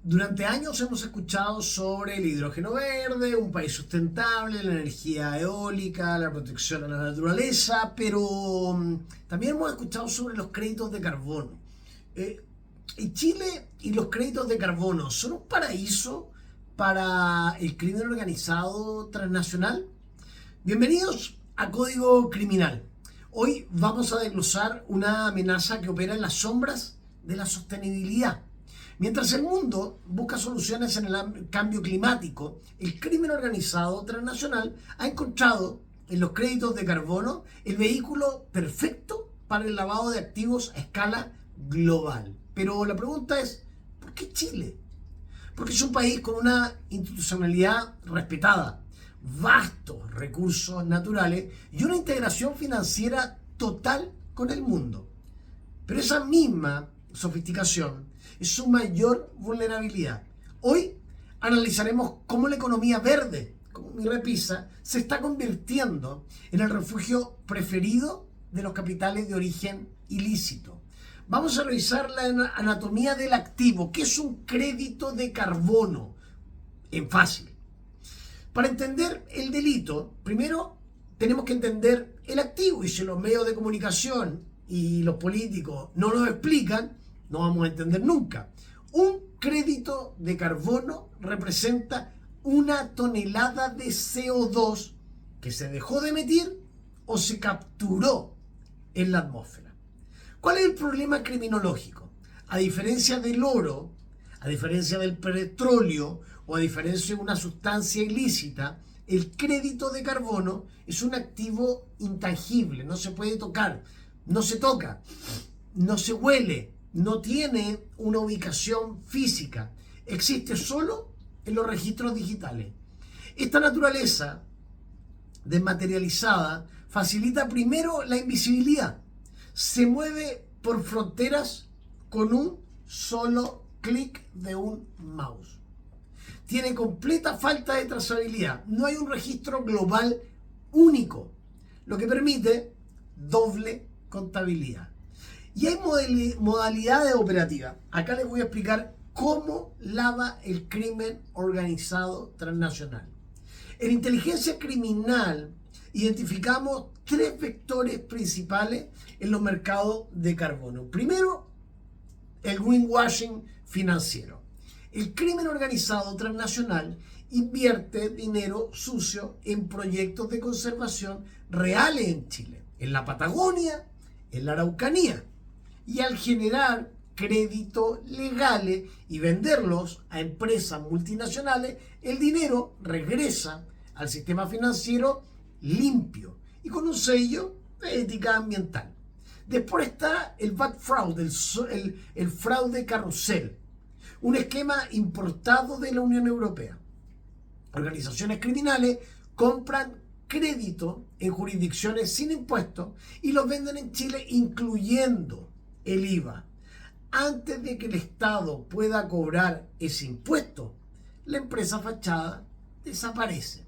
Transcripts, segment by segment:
Durante años hemos escuchado sobre el hidrógeno verde, un país sustentable, la energía eólica, la protección a la naturaleza, pero también hemos escuchado sobre los créditos de carbono. Eh, ¿Y Chile y los créditos de carbono son un paraíso para el crimen organizado transnacional? Bienvenidos a Código Criminal. Hoy vamos a desglosar una amenaza que opera en las sombras de la sostenibilidad. Mientras el mundo busca soluciones en el cambio climático, el crimen organizado transnacional ha encontrado en los créditos de carbono el vehículo perfecto para el lavado de activos a escala global. Pero la pregunta es, ¿por qué Chile? Porque es un país con una institucionalidad respetada, vastos recursos naturales y una integración financiera total con el mundo. Pero esa misma sofisticación es su mayor vulnerabilidad. Hoy analizaremos cómo la economía verde, como mi repisa, se está convirtiendo en el refugio preferido de los capitales de origen ilícito. Vamos a revisar la anatomía del activo, que es un crédito de carbono, en fácil. Para entender el delito, primero tenemos que entender el activo, y si los medios de comunicación y los políticos no nos explican, no vamos a entender nunca. Un crédito de carbono representa una tonelada de CO2 que se dejó de emitir o se capturó en la atmósfera. ¿Cuál es el problema criminológico? A diferencia del oro, a diferencia del petróleo o a diferencia de una sustancia ilícita, el crédito de carbono es un activo intangible, no se puede tocar, no se toca, no se huele, no tiene una ubicación física, existe solo en los registros digitales. Esta naturaleza desmaterializada facilita primero la invisibilidad, se mueve por fronteras con un solo clic de un mouse. Tiene completa falta de trazabilidad, no hay un registro global único, lo que permite doble contabilidad. Y hay modalidades operativas. Acá les voy a explicar cómo lava el crimen organizado transnacional. En inteligencia criminal identificamos tres vectores principales en los mercados de carbono. Primero, el greenwashing financiero. El crimen organizado transnacional invierte dinero sucio en proyectos de conservación reales en Chile, en la Patagonia, en la Araucanía. Y al generar créditos legales y venderlos a empresas multinacionales, el dinero regresa al sistema financiero limpio y con un sello de ética ambiental. Después está el back fraud, el fraude carrusel, un esquema importado de la Unión Europea. Organizaciones criminales compran crédito en jurisdicciones sin impuestos y los venden en Chile incluyendo el IVA. Antes de que el Estado pueda cobrar ese impuesto, la empresa fachada desaparece.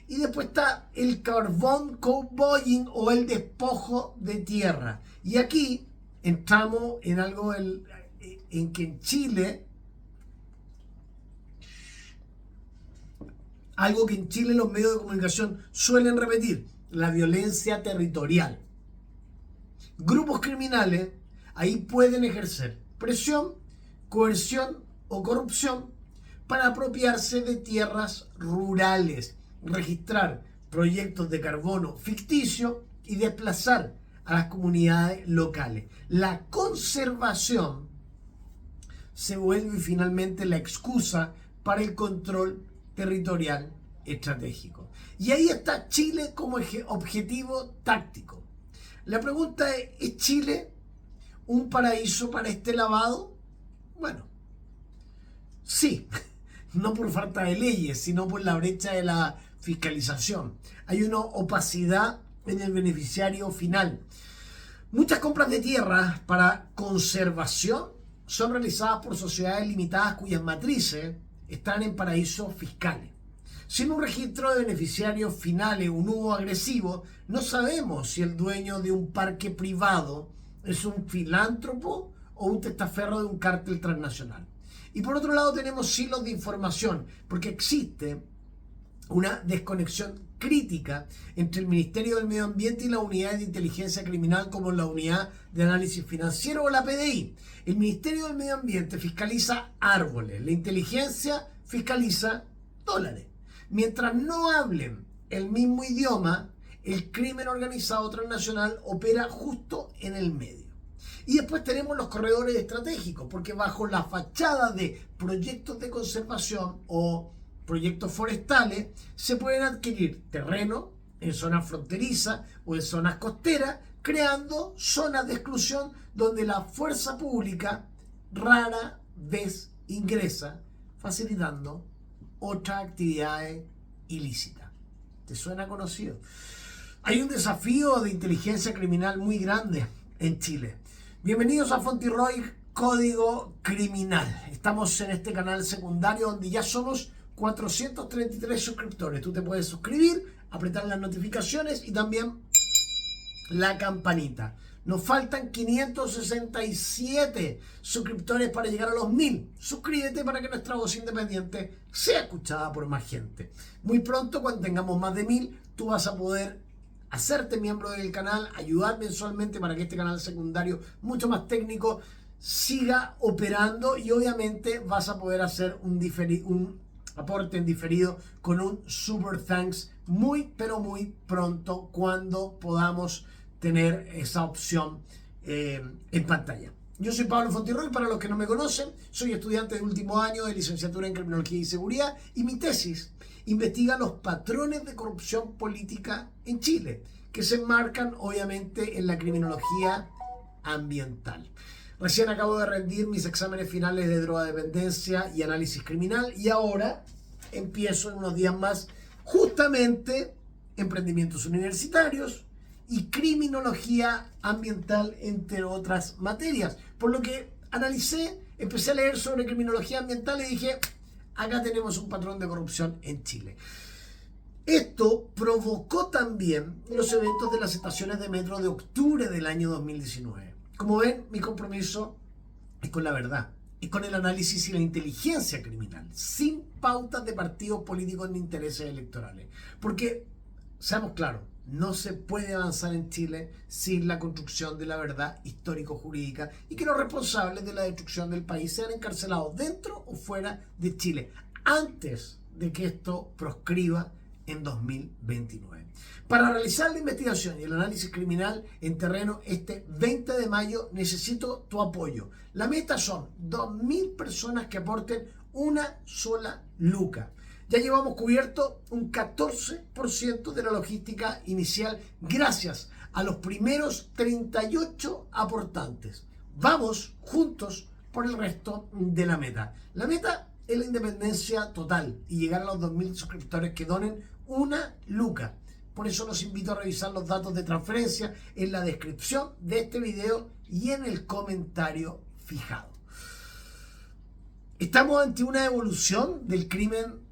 Y después está el carbon cowboying o el despojo de tierra. Y aquí entramos en algo en que en Chile, algo que en Chile los medios de comunicación suelen repetir, la violencia territorial. Grupos criminales ahí pueden ejercer presión, coerción o corrupción para apropiarse de tierras rurales, registrar proyectos de carbono ficticio y desplazar a las comunidades locales. La conservación se vuelve finalmente la excusa para el control territorial estratégico. Y ahí está Chile como objetivo táctico. La pregunta ¿es Chile un paraíso para este lavado? Bueno, sí, no por falta de leyes, sino por la brecha de la fiscalización. Hay una opacidad en el beneficiario final. Muchas compras de tierra para conservación son realizadas por sociedades limitadas cuyas matrices están en paraísos fiscales. Sin un registro de beneficiarios finales, un nudo agresivo, no sabemos si el dueño de un parque privado es un filántropo o un testaferro de un cártel transnacional. Y por otro lado tenemos silos de información, porque existe una desconexión crítica entre el Ministerio del Medio Ambiente y la Unidad de Inteligencia Criminal, como la Unidad de Análisis Financiero o la PDI. El Ministerio del Medio Ambiente fiscaliza árboles, la inteligencia fiscaliza dólares. Mientras no hablen el mismo idioma, el crimen organizado transnacional opera justo en el medio. Y después tenemos los corredores estratégicos, porque bajo la fachada de proyectos de conservación o proyectos forestales se pueden adquirir terreno en zonas fronterizas o en zonas costeras, creando zonas de exclusión donde la fuerza pública rara vez ingresa, facilitando otras actividades ilícitas. ¿Te suena conocido? Hay un desafío de inteligencia criminal muy grande en Chile. Bienvenidos a Fontirroy, Código Criminal. Estamos en este canal secundario donde ya somos 433 suscriptores. Tú te puedes suscribir, apretar las notificaciones y también la campanita. Nos faltan 567 suscriptores para llegar a los 1000. Suscríbete para que nuestra voz independiente sea escuchada por más gente. Muy pronto, cuando tengamos más de 1000, tú vas a poder hacerte miembro del canal, ayudar mensualmente para que este canal secundario, mucho más técnico, siga operando, y obviamente vas a poder hacer un aporte en diferido con un super thanks muy pero muy pronto, cuando podamos tener esa opción en pantalla. Yo soy Pablo Fontirroy, para los que no me conocen, soy estudiante de último año de licenciatura en Criminología y Seguridad, y mi tesis investiga los patrones de corrupción política en Chile, que se enmarcan obviamente en la criminología ambiental. Recién acabo de rendir mis exámenes finales de drogodependencia y análisis criminal, y ahora empiezo en unos días más justamente emprendimientos universitarios y criminología ambiental, entre otras materias. Por lo que empecé a leer sobre criminología ambiental y dije, acá tenemos un patrón de corrupción en Chile. Esto provocó también los eventos de las estaciones de metro de octubre del año 2019. Como ven, mi compromiso es con la verdad, y con el análisis y la inteligencia criminal, sin pautas de partidos políticos ni intereses electorales. Porque, seamos claros, no se puede avanzar en Chile sin la construcción de la verdad histórico-jurídica, y que los responsables de la destrucción del país sean encarcelados dentro o fuera de Chile, antes de que esto proscriba en 2029. Para realizar la investigación y el análisis criminal en terreno este 20 de mayo necesito tu apoyo. La meta son 2.000 personas que aporten una sola luca. Ya llevamos cubierto un 14% de la logística inicial gracias a los primeros 38 aportantes. Vamos juntos por el resto de la meta. La meta es la independencia total y llegar a los 2.000 suscriptores que donen una luca. Por eso los invito a revisar los datos de transferencia en la descripción de este video y en el comentario fijado. Estamos ante una evolución del crimen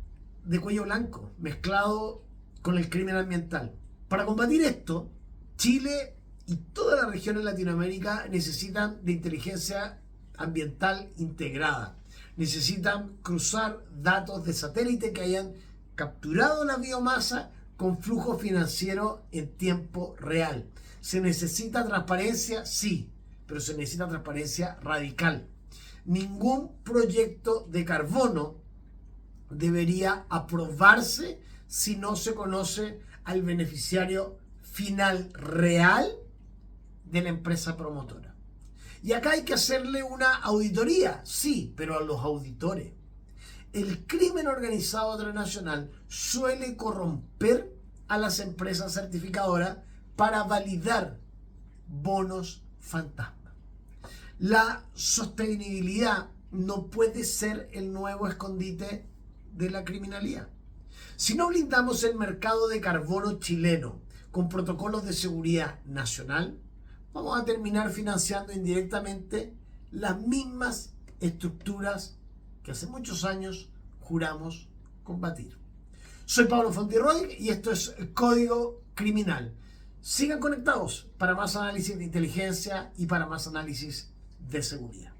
de cuello blanco mezclado con el crimen ambiental. Para combatir esto, Chile y toda la región en Latinoamérica necesitan de inteligencia ambiental integrada. Necesitan cruzar datos de satélite que hayan capturado la biomasa con flujo financiero en tiempo real. ¿Se necesita transparencia? Sí, pero se necesita transparencia radical. Ningún proyecto de carbono debería aprobarse si no se conoce al beneficiario final real de la empresa promotora. Y acá hay que hacerle una auditoría, sí, pero a los auditores. El crimen organizado transnacional suele corromper a las empresas certificadoras para validar bonos fantasma. La sostenibilidad no puede ser el nuevo escondite de la criminalidad. Si no blindamos el mercado de carbono chileno con protocolos de seguridad nacional, vamos a terminar financiando indirectamente las mismas estructuras que hace muchos años juramos combatir. Soy Pablo Fontirroy y esto es Código Criminal. Sigan conectados para más análisis de inteligencia y para más análisis de seguridad.